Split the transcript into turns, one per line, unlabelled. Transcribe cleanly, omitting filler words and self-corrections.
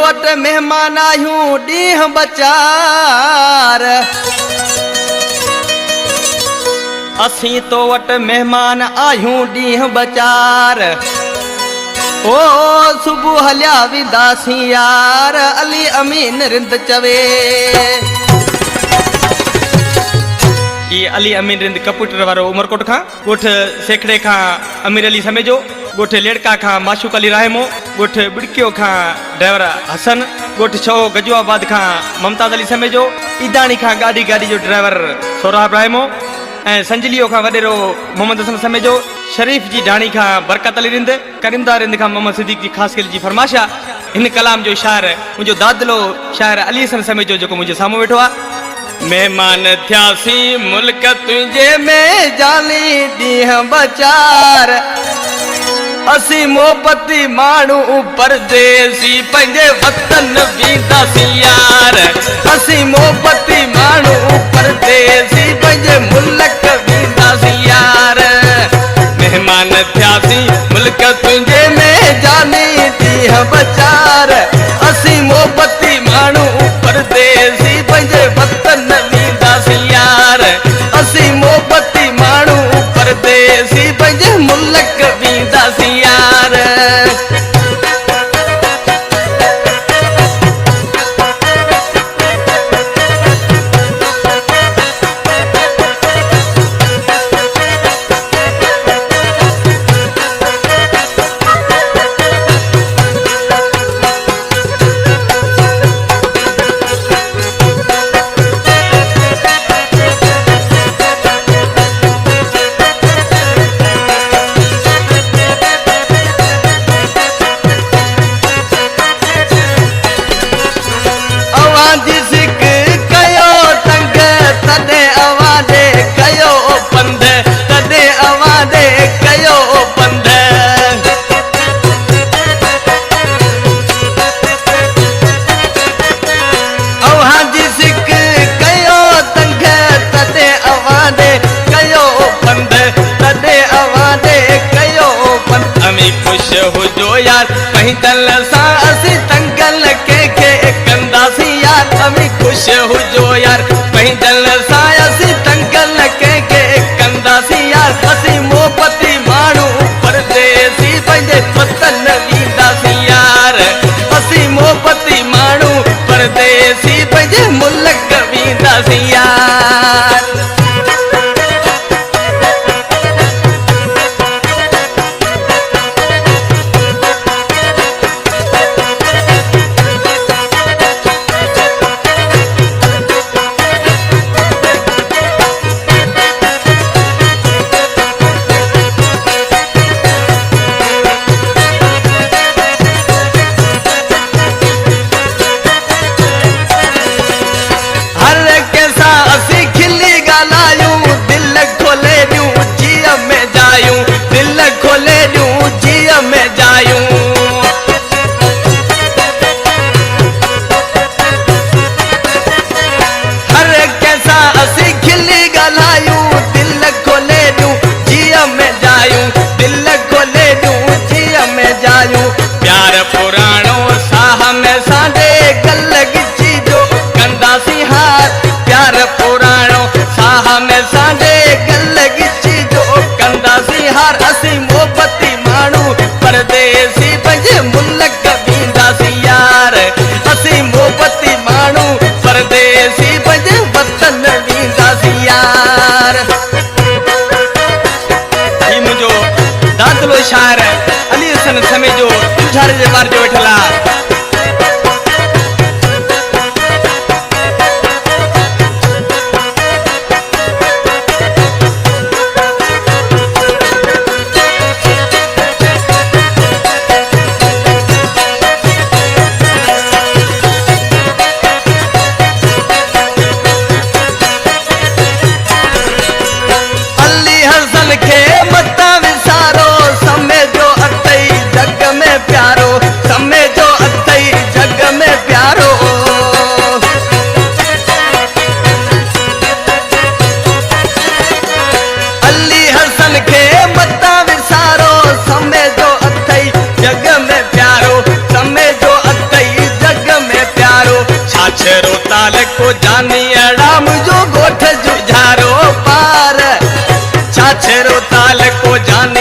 वट मेहमान आयूं डीह बचार असी तो वट मेहमान आयूं डीह बचार ओ सुबह हलिया विदासी यार अली अमीन रिंद चवे ये अली अमीन रिंद कपूटर वारो उमरकोट खां गोठ सेखड़े खां अमीर अली समेजो गोठ लेड़का खां माशूक अली रहमो गोठ बिड़कियो खां ड्राइवर हसन गोठ छो गजुआबाद खां ममताज अली समेजो ईदानी खां गाड़ी जो ड्राइवर सोराब रहमो संजलियो खां वडेरो मोहम्मद हसन समेजो शरीफ जी ढाणी खां बरकत अली रिंद करीमदार रिंद खां मोहम्मद सिद्दीक जी खास के जी फरमाशा इन कलाम जो शायर मुझो दादलो शायर अली हसन समेजो जो मुझे सामू बैठो आ मेहमान थियासी मुल्क तुझे में जाली डीह बचार असी मोहब्बती मानू परदेसी पंजे वतन बीदासी यार असी मोहब्बती मानू परदेसी पंजे मुल्क बीदासी यार मेहमान थियासी मुल्क तुझे में जाली डीह बचार असी मोहब्बती मानू परदेसी पंजे वतन बीदासी यार असी मोहब्बती मानू परदेसी पंजे मुल्क बीदासी यार पैदल सा असी तंगल के कंदासी यार अमी खुश हो जो यार पैदल सा असी तंगल के कंदासी यार असी मोहब्बती मानू परदेसी पंजे वतन बीदासी यार असी मोहब्बती मानू परदेसी पंजे मुल्क बीदासी यार शायर अली हसन समेजो तुझारे जे बार जो बैठला अली हसन के मत विसारो समेजो ताल को जानी अड़ाम जो गोठ जुझारो पार छाछरो ताल को जानी